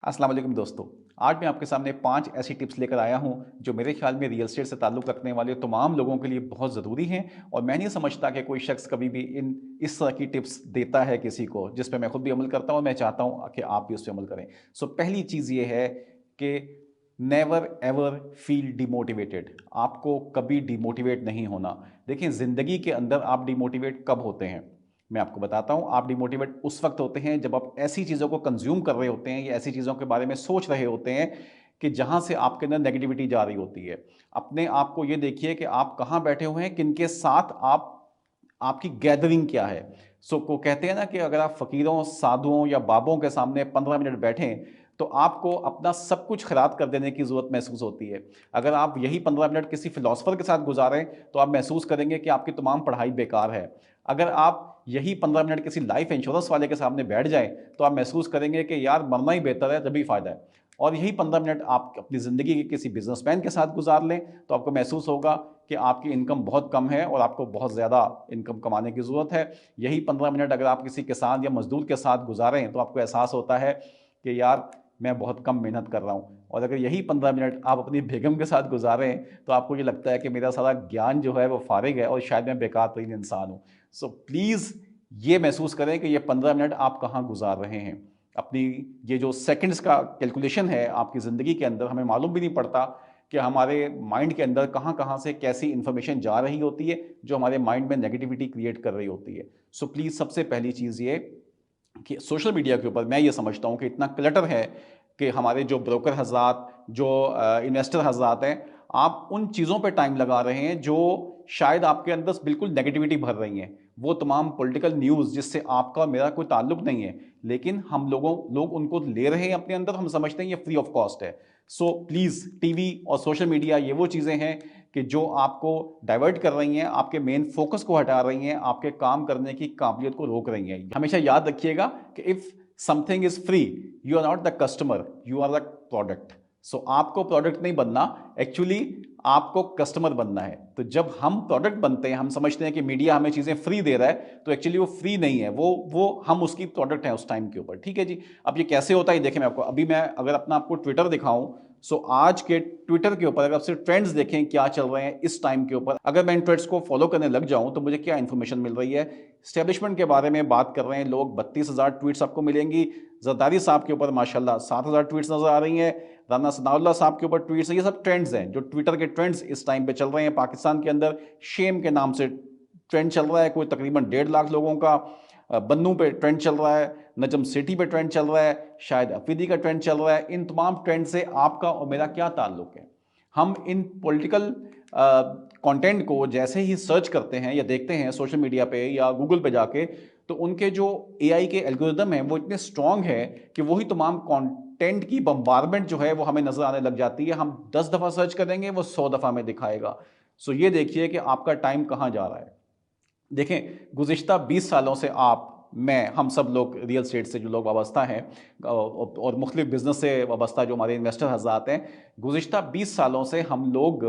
अस्सलाम वालेकुम दोस्तों। आज मैं आपके सामने 5 ऐसी टिप्स लेकर आया हूं जो मेरे ख्याल में रियल एस्टेट से ताल्लुक़ रखने वाले तमाम लोगों के लिए बहुत ज़रूरी हैं और मैं नहीं समझता कि कोई शख्स कभी भी इस तरह की टिप्स देता है किसी को, जिस पे मैं खुद भी अमल करता हूं और मैं चाहता हूं कि आप भी उस पे अमल करें। पहली चीज़ ये है कि नेवर एवर फील डिमोटिवेटेड। आपको कभी डिमोटिवेट नहीं होना। देखिए, ज़िंदगी के अंदर आप डिमोटिवेट कब होते हैं? मैं आपको बताता हूँ, आप डिमोटिवेट उस वक़्त होते हैं जब आप ऐसी चीज़ों को कंज़्यूम कर रहे होते हैं या ऐसी चीज़ों के बारे में सोच रहे होते हैं कि जहाँ से आपके अंदर नेगेटिविटी जा रही होती है। अपने आप को ये देखिए कि आप कहाँ बैठे हुए हैं, किनके साथ आपकी गैदरिंग क्या है? को कहते हैं ना कि अगर आप फ़कीरों, साधुओं या बाबों के सामने 15 मिनट बैठें, तो आपको अपना सब कुछ ख़राब कर देने की ज़रूरत महसूस होती है। अगर आप यही 15 मिनट किसी फ़िलॉसफ़र के साथ गुज़ारें, तो आप महसूस करेंगे कि आपकी तमाम पढ़ाई बेकार है। अगर आप यही 15 मिनट किसी लाइफ इंश्योरेंस वाले के सामने बैठ जाएँ, तो आप महसूस करेंगे कि यार मरना ही बेहतर है, तभी फ़ायदा है। और यही 15 मिनट आप अपनी ज़िंदगी के किसी बिज़नेसमैन के साथ गुज़ार लें, तो आपको महसूस होगा कि आपकी इनकम बहुत कम है और आपको बहुत ज़्यादा इनकम कमाने की ज़रूरत है। यही 15 मिनट अगर आप किसी किसान या मज़दूर के साथ गुज़ारें, तो आपको एहसास होता है कि यार मैं बहुत कम मेहनत कर रहा हूँ। और अगर यही 15 मिनट आप अपनी बेगम के साथ गुज़ारें, तो आपको ये लगता है कि मेरा सारा ज्ञान जो है वो फ़ारिग है और शायद मैं बेकार तरीन इंसान हूँ। प्लीज़ ये महसूस करें कि ये 15 मिनट आप कहाँ गुज़ार रहे हैं। अपनी ये जो सेकंड्स का कैलकुलेशन है आपकी ज़िंदगी के अंदर, हमें मालूम भी नहीं पड़ता कि हमारे माइंड के अंदर कहाँ-कहाँ से कैसी इन्फॉर्मेशन जा रही होती है, जो हमारे माइंड में नेगेटिविटी क्रिएट कर रही होती है। प्लीज़ सबसे पहली चीज़ ये कि सोशल मीडिया के ऊपर मैं ये समझता हूँ कि इतना क्लटर है कि हमारे जो ब्रोकर हज़रात, जो इन्वेस्टर हज़रात हैं, आप उन चीज़ों पे टाइम लगा रहे हैं जो शायद आपके अंदर बिल्कुल नेगेटिविटी भर रही हैं। वो तमाम पॉलिटिकल न्यूज़ जिससे आपका और मेरा कोई ताल्लुक नहीं है, लेकिन लोग उनको ले रहे हैं अपने अंदर, हम समझते हैं ये फ्री ऑफ कॉस्ट है। प्लीज़ टीवी और सोशल मीडिया ये वो चीज़ें हैं कि जो आपको डाइवर्ट कर रही हैं, आपके मेन फ़ोकस को हटा रही हैं, आपके काम करने की काबिलियत को रोक रही हैं। हमेशा याद रखिएगा कि if something is free, you are not the customer, you are the product. आपको प्रोडक्ट नहीं बनना, एक्चुअली आपको कस्टमर बनना है। तो जब हम प्रोडक्ट बनते हैं, हम समझते हैं कि मीडिया हमें चीज़ें फ्री दे रहा है, तो एक्चुअली वो फ्री नहीं है, वो हम उसकी प्रोडक्ट हैं उस टाइम के ऊपर, ठीक है जी। अब ये कैसे होता है, देखिए मैं आपको अभी मैं अगर अपना आपको ट्विटर दिखाऊं, आज के ट्विटर के ऊपर अगर आप सिर्फ ट्रेंड्स देखें क्या चल रहे हैं इस टाइम के ऊपर, अगर मैं इन ट्रेंड्स को फॉलो करने लग जाऊं तो मुझे क्या इन्फॉर्मेशन मिल रही है। स्टैब्लिशमेंट के बारे में बात कर रहे हैं लोग, 32,000 ट्वीट्स आपको मिलेंगी। जरदारी साहब के ऊपर माशाल्लाह 7,000 ट्वीट्स नजर आ रही हैं। राना सनाउल्लाह साहब के ऊपर ट्वीट्स हैं। ये सब ट्रेंड्स हैं जो ट्विटर के ट्रेंड्स इस टाइम पे चल रहे हैं। पाकिस्तान के अंदर शेम के नाम से ट्रेंड चल रहा है, कोई तकरीबन 1.5 लाख लोगों का। बन्नू पे ट्रेंड चल रहा है, नजम सेठी पे ट्रेंड चल रहा है, शायद अफरीदी का ट्रेंड चल रहा है। इन तमाम ट्रेंड से आपका और मेरा क्या ताल्लुक है? हम इन पॉलिटिकल कंटेंट को जैसे ही सर्च करते हैं या देखते हैं सोशल मीडिया पे या गूगल पे जाके, तो उनके जो एआई के एल्गोरिदम हैं वो इतने स्ट्रांग है कि वही तमाम कंटेंट की बम्बारमेंट जो है वो हमें नजर आने लग जाती है। हम 10 दफा सर्च करेंगे, वो 100 दफा में दिखाएगा। ये देखिए कि आपका टाइम कहाँ जा रहा है। देखें, गुज़िश्ता 20 सालों से हम सब लोग रियल एस्टेट से जो लोग वाबस्ता हैं और मुख्तलिफ बिज़नेस से वाबस्ता जो हमारे इन्वेस्टर हज़रात हैं, गुज़िश्ता 20 सालों से हम लोग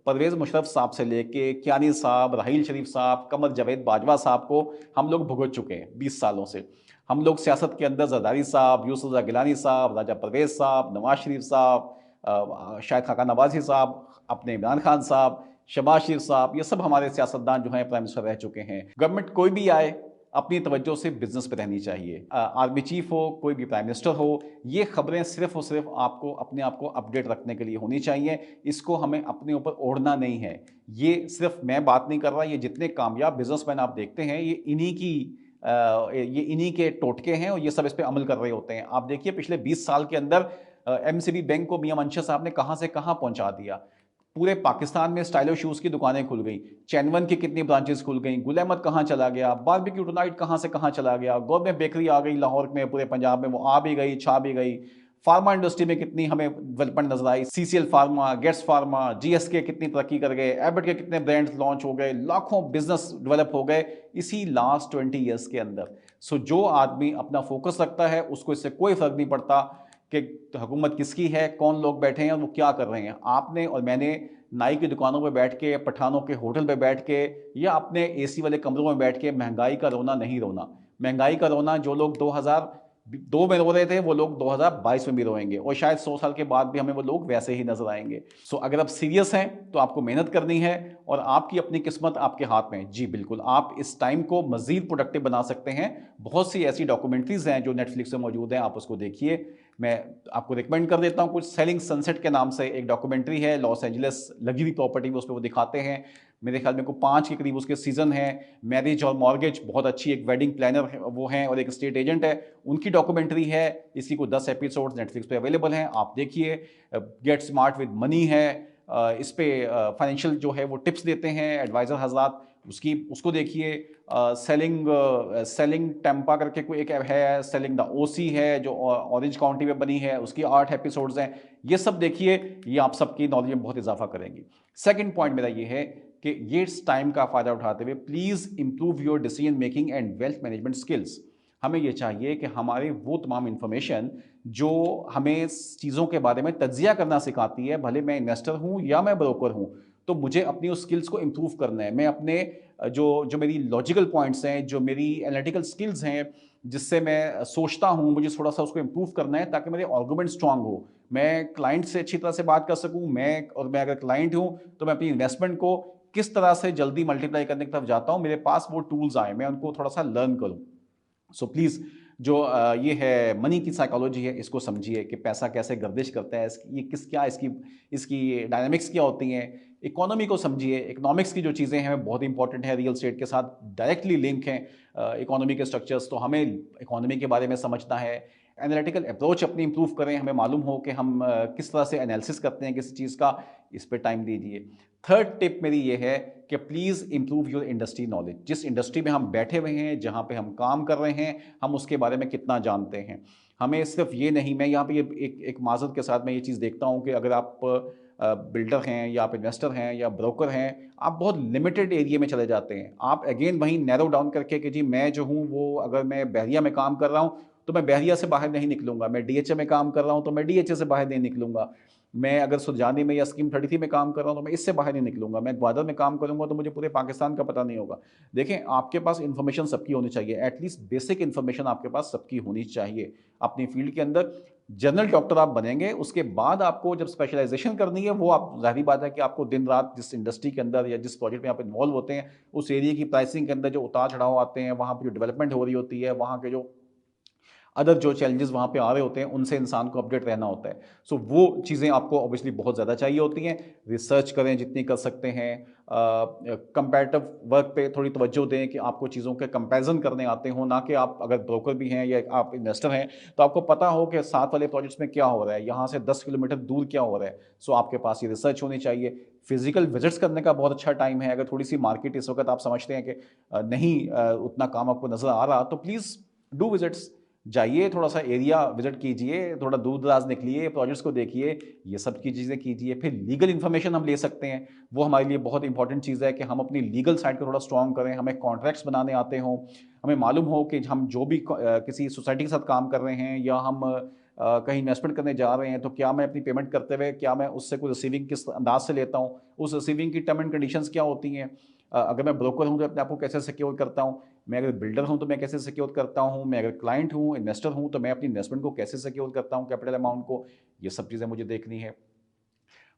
परवेज़ मुशर्रफ साहब से लेके कियानी साहब, राहील शरीफ साहब, कमर जावेद बाजवा साहब को हम लोग भुगत चुके हैं 20 सालों से। हम लोग सियासत के अंदर ज़रदारी साहब, यूसुफ रज़ा गिलानी साहब, राजा परवेज़ साहब, नवाज़ शरीफ साहब, शाहिद खाकान नवाज़ी साहब, अपने इमरान खान साहब, शहबाज शरीफ साहब, ये सब हमारे सियासतदान जो हैं प्राइम मिनिस्टर रह चुके हैं। गवर्नमेंट कोई भी आए, अपनी तवज्जो सिर्फ बिजनेस पे रहनी चाहिए। आर्मी चीफ हो, कोई भी प्राइम मिनिस्टर हो, ये खबरें सिर्फ और सिर्फ आपको अपने आप को अपडेट रखने के लिए होनी चाहिए। इसको हमें अपने ऊपर ओढ़ना नहीं है। ये सिर्फ मैं बात नहीं कर रहा, ये जितने कामयाब बिजनेसमैन आप देखते हैं, ये इन्हीं के टोटके हैं और ये सब इस पे अमल कर रहे होते हैं। आप देखिए पिछले 20 साल के अंदर एमसीबी बैंक को मियां मंशा साहब ने कहां से कहां पहुंचा दिया। पूरे पाकिस्तान में स्टाइलो शूज़ की दुकानें खुल गई, चैनवन की कितनी ब्रांचेस खुल गई, गुल अहमद कहाँ चला गया, बारबेक्यू टुनाइट कहाँ से कहाँ चला गया, गौरमेंट बेकरी आ गई लाहौर में, पूरे पंजाब में वो आ भी गई, छा भी गई। फार्मा इंडस्ट्री में कितनी हमें डेवलपमेंट नजर आई, CCL pharma, Getz pharma, GSK कितनी तरक्की कर गए, एबट के कितने ब्रांड्स लॉन्च हो गए, लाखों बिजनेस डेवलप हो गए इसी लास्ट 20 ईयर्स के अंदर। जो आदमी अपना फोकस रखता है उसको इससे कोई फर्क नहीं पड़ता कि हुकूमत किसकी है, कौन लोग बैठे हैं और वो क्या कर रहे हैं। आपने और मैंने नाई की दुकानों पे बैठ के, पठानों के होटल पे बैठ के या अपने एसी वाले कमरों में बैठ के महंगाई का रोना नहीं रोना। महंगाई का रोना जो लोग 2 में रो रहे थे वो लोग 2022 में भी रोएंगे, और शायद 100 साल के बाद भी हमें वो लोग वैसे ही नजर आएंगे। सो अगर आप सीरियस हैं तो आपको मेहनत करनी है, और आपकी अपनी किस्मत आपके हाथ में है। जी बिल्कुल, आप इस टाइम को मजीद प्रोडक्टिव बना सकते हैं। बहुत सी ऐसी डॉक्यूमेंट्रीज हैं जो नेटफ्लिक्स पे मौजूद हैं, आप उसको देखिए। मैं आपको रिकमेंड कर देता हूं कुछ। सेलिंग सनसेट के नाम से एक डॉक्यूमेंट्री है, लॉस एंजलिस लग्जरी प्रॉपर्टी में, उस पर वो दिखाते हैं। मेरे ख्याल में को 5 के करीब उसके सीजन है। मैरिज और मॉर्गेज, बहुत अच्छी एक वेडिंग प्लानर वो हैं, और एक स्टेट एजेंट है, उनकी डॉक्यूमेंट्री है। इसकी को 10 एपिसोड नेटफ्लिक्स पे अवेलेबल हैं, आप देखिए। गेट स्मार्ट विद मनी है, इस पे फाइनेंशियल जो है वो टिप्स देते हैं एडवाइजर हजरात, उसको देखिए। सेलिंग टेम्पा करके कोई एक है, सेलिंग द ओसी है जो ऑरेंज काउंटी में बनी है, उसकी 8 एपिसोड्स हैं। ये सब देखिए, ये आप सबकी नॉलेज में बहुत इजाफा करेंगी। सेकंड पॉइंट मेरा ये है कि ये इस टाइम का फायदा उठाते हुए please improve your decision making and wealth management skills. हमें यह चाहिए कि हमारे वो तमाम इंफॉर्मेशन जो हमें चीज़ों के बारे में तज्जिया करना सिखाती है, भले मैं इन्वेस्टर हूं या मैं ब्रोकर हूं, तो मुझे अपनी उस स्किल्स को इंप्रूव करना है। मैं अपने जो जो मेरी लॉजिकल पॉइंट्स हैं, जो मेरी एनालिटिकल स्किल्स हैं, जिससे मैं सोचता हूं, मुझे थोड़ा सा उसको इंप्रूव करना है, ताकि मेरे आर्गुमेंट स्ट्रांग हो, मैं क्लाइंट से अच्छी तरह से बात कर सकूं। मैं अगर क्लाइंट हूं तो मैं अपनी इन्वेस्टमेंट को किस तरह से जल्दी मल्टीप्लाई करने की तरफ जाता हूं, मेरे पास वो टूल्स आए, मैं उनको थोड़ा सा लर्न करूं। सो प्लीज़, जो ये है मनी की साइकोलॉजी है, इसको समझिए कि पैसा कैसे गर्दिश करता है, ये क्या इसकी इसकी डायनामिक्स क्या होती हैं। इकोनॉमी को समझिए, इकोनॉमिक्स की जो चीज़ें हैं बहुत इंपॉर्टेंट है, रियल स्टेट के साथ डायरेक्टली लिंक हैं इकोनॉमी के स्ट्रक्चर्स, तो हमें इकोनॉमी के बारे में समझना है। एनालिटिकल अप्रोच अपनी इंप्रूव करें, हमें मालूम हो कि हम किस तरह से एनालिसिस करते हैं किसी चीज़ का, इस पर टाइम दीजिए। थर्ड टिप मेरी ये है कि please improve your industry knowledge. जिस इंडस्ट्री में हम बैठे हुए हैं, जहाँ पे हम काम कर रहे हैं, हम उसके बारे में कितना जानते हैं। हमें सिर्फ ये नहीं, मैं यहाँ पे एक माजरत के साथ मैं ये चीज़ देखता हूँ कि अगर आप बिल्डर हैं या आप इन्वेस्टर हैं या ब्रोकर हैं, आप बहुत लिमिटेड एरिया में चले जाते हैं। आप अगेन वहीं नैरो डाउन करके कि जी मैं जो हूँ वो, अगर मैं बहरिया में काम कर रहा हूँ तो मैं बहरिया से बाहर नहीं निकलूंगा, मैं डीएचए में काम कर रहा हूँ तो मैं डीएचए से बाहर नहीं निकलूंगा, मैं अगर सुरजानी में या स्कीम 33 में काम कर रहा हूँ तो मैं इससे बाहर नहीं निकलूंगा, मैं ग्वादर में काम करूंगा तो मुझे पूरे पाकिस्तान का पता नहीं होगा। देखें, आपके पास इन्फॉर्मेशन सबकी होनी चाहिए, एटलीस्ट बेसिक इन्फॉर्मेशन आपके पास सबकी होनी चाहिए अपनी फील्ड के अंदर। जनरल डॉक्टर आप बनेंगे, उसके बाद आपको जब स्पेशलाइजेशन करनी है, वो आप जाहिर बात है कि आपको दिन रात जिस इंडस्ट्री के अंदर या जिस प्रोजेक्ट में आप इन्वॉल्व होते हैं, उस एरिया की प्राइसिंग के अंदर जो उतार चढ़ाव आते हैं, वहाँ पर जो डेवलपमेंट हो रही होती है, वहाँ के जो अदर जो चैलेंजेस वहाँ पे आ रहे होते हैं, उनसे इंसान को अपडेट रहना होता है। सो वो चीज़ें आपको ऑब्वियसली बहुत ज़्यादा चाहिए होती हैं। रिसर्च करें जितनी कर सकते हैं, कंपैरेटिव वर्क पे थोड़ी तवज्जो दें कि आपको चीज़ों के कंपैरिजन करने आते हों, ना कि आप अगर ब्रोकर भी हैं या आप इन्वेस्टर हैं तो आपको पता हो कि साथ वाले प्रोजेक्ट्स में क्या हो रहा है, यहाँ से 10 किलोमीटर दूर क्या हो रहा है। सो आपके पास ये रिसर्च होनी चाहिए। फिजिकल विजिट्स करने का बहुत अच्छा टाइम है। अगर थोड़ी सी मार्केट इस वक्त आप समझते हैं कि नहीं उतना काम आपको नज़र आ रहा, तो प्लीज़ डू विजिट्स, जाइए, थोड़ा सा एरिया विजिट कीजिए, थोड़ा दूर दराज निकलिए, प्रोजेक्ट्स को देखिए, ये सब की चीज़ें कीजिए। फिर लीगल इन्फॉर्मेशन हम ले सकते हैं, वो हमारे लिए बहुत इंपॉर्टेंट चीज़ है कि हम अपनी लीगल साइड को थोड़ा स्ट्रॉन्ग करें, हमें कॉन्ट्रैक्ट्स बनाने आते हों, हमें मालूम हो कि हम जो भी किसी सोसाइटी के साथ काम कर रहे हैं या हम कहीं इन्वेस्टमेंट करने जा रहे हैं, तो क्या मैं अपनी पेमेंट करते हुए क्या मैं उससे कोई रिसीविंग किस अंदाज से लेता हूँ, उस रिसीविंग की टर्म एंड कंडीशंस क्या होती हैं। अगर मैं ब्रोकर हूँ तो अपने आप को कैसे सिक्योर करता हूँ, मैं अगर बिल्डर हूं तो मैं कैसे सिक्योर करता हूं, मैं अगर क्लाइंट हूं, इन्वेस्टर हूं, तो मैं अपनी इन्वेस्टमेंट को कैसे सिक्योर करता हूं, कैपिटल अमाउंट को, ये सब चीज़ें मुझे देखनी है।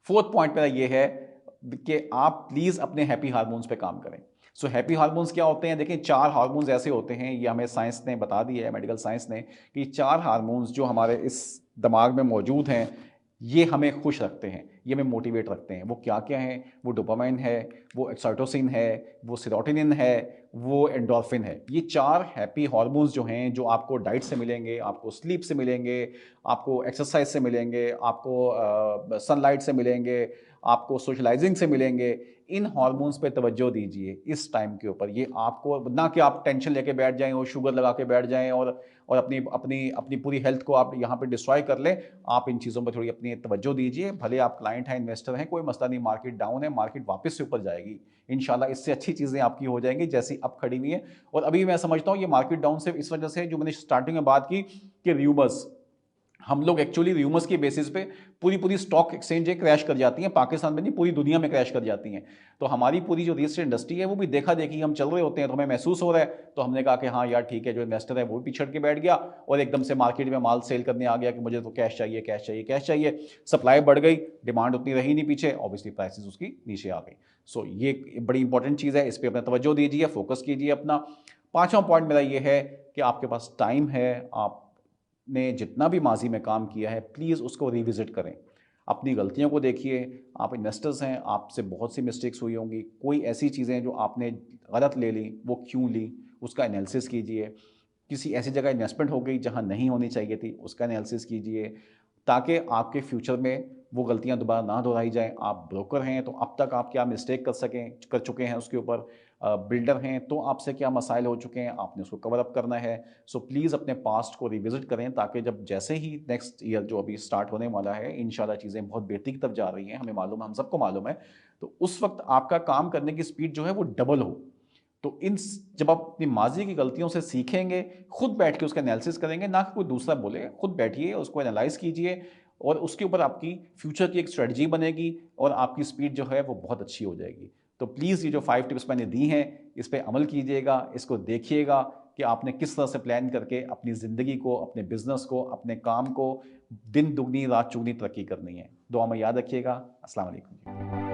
फोर्थ पॉइंट मेरा ये है कि आप प्लीज़ अपने हैप्पी हार्मोन्स पे काम करें। सो हैप्पी हार्मोन्स क्या होते हैं? देखिए, 4 हार्मोन्स ऐसे होते हैं, ये हमें साइंस ने बता दिया है, मेडिकल साइंस ने, कि 4 हार्मोन्स जो हमारे इस दिमाग में मौजूद हैं, ये हमें खुश रखते हैं, ये हमें मोटिवेट रखते हैं। वो क्या क्या हैं? वो डोपामाइन है, वो एक्साइटोसिन है, वो सेरोटोनिन है, वो एंडोर्फिन है। ये 4 हैप्पी हार्मोन्स जो हैं, जो आपको डाइट से मिलेंगे, आपको स्लीप से मिलेंगे, आपको एक्सरसाइज से मिलेंगे, आपको सनलाइट से मिलेंगे, आपको सोशलाइजिंग से मिलेंगे। इन हार्मोन्स पे तवज्जो दीजिए इस टाइम के ऊपर। ये आपको ना कि आप टेंशन लेके बैठ जाएं और शुगर लगा के बैठ जाएं और अपनी अपनी अपनी पूरी हेल्थ को आप यहाँ पे डिस्ट्रॉय कर लें। आप इन चीज़ों पर थोड़ी अपनी तवज्जो दीजिए। भले आप क्लाइंट हैं, इन्वेस्टर हैं, कोई मसला नहीं, मार्केट डाउन है, मार्केट वापस से ऊपर जाएगी इंशाल्लाह। इससे अच्छी चीज़ें आपकी हो जाएंगी जैसी अब खड़ी हुई है। और अभी मैं समझता हूँ ये मार्केट डाउन से इस वजह से, जो मैंने स्टार्टिंग में बात की कि र्यूमर्स, हम लोग एक्चुअली र्यूमर्स के बेसिस पे पूरी स्टॉक एक्सचेंजें क्रैश कर जाती हैं, पाकिस्तान में नहीं पूरी दुनिया में क्रैश कर जाती हैं। तो हमारी पूरी जो रियल एस्टेट इंडस्ट्री है वो भी देखा देखी हम चल रहे होते हैं, तो हमें महसूस हो रहा है, तो हमने कहा कि हाँ यार ठीक है, जो इन्वेस्टर है वो भी पिछड़ के बैठ गया और एकदम से मार्केट में माल सेल करने आ गया कि मुझे तो कैश चाहिए, कैश चाहिए, कैश चाहिए। सप्लाई बढ़ गई, डिमांड उतनी रही नहीं पीछे, ऑब्वियसली प्राइसेस उसकी नीचे आ गई। सो ये एक बड़ी इंपॉर्टेंट चीज़ है, इस पर अपना तवज्जो दीजिए, फोकस कीजिए अपना। पांचवा पॉइंट मेरा ये है कि आपके पास टाइम है, आपने जितना भी माजी में काम किया है प्लीज़ उसको रिविजिट करें, अपनी गलतियों को देखिए। आप इन्वेस्टर्स हैं, आपसे बहुत सी मिस्टेक्स हुई होंगी, कोई ऐसी चीज़ें जो आपने गलत ले ली वो क्यों ली, उसका एनालिसिस कीजिए। किसी ऐसी जगह इन्वेस्टमेंट हो गई जहां नहीं होनी चाहिए थी, उसका एनालिसिस कीजिए, ताकि आपके फ्यूचर में वो गलतियां दोबारा ना दोहराई जाएं। आप ब्रोकर हैं तो अब तक आप क्या मिस्टेक कर चुके हैं उसके ऊपर, बिल्डर हैं तो आपसे क्या मसाइल हो चुके हैं, आपने उसको कवर अप करना है। सो प्लीज़ अपने पास्ट को रिविजिट करें, ताकि जब जैसे ही नेक्स्ट ईयर जो अभी स्टार्ट होने वाला है, इंशाल्लाह चीज़ें बहुत बेहतरी की तरफ जा रही हैं, हमें मालूम है, हम सबको मालूम है, तो उस वक्त आपका काम करने की स्पीड जो है वो डबल हो। तो जब आप अपनी माजी की गलतियों से सीखेंगे, खुद बैठ के उसका एनालिसिस करेंगे, ना कि कोई दूसरा बोले, खुद बैठिए उसको एनालाइज कीजिए और उसके ऊपर आपकी फ्यूचर की एक स्ट्रेटजी बनेगी और आपकी स्पीड जो है वो बहुत अच्छी हो जाएगी। तो प्लीज़ ये जो 5 टिप्स मैंने दी हैं, इस पे अमल कीजिएगा, इसको देखिएगा कि आपने किस तरह से प्लान करके अपनी ज़िंदगी को, अपने बिज़नेस को, अपने काम को दिन दुगनी रात चौगुनी तरक्की करनी है। दुआ में याद रखिएगा। अस्सलाम वालेकुम।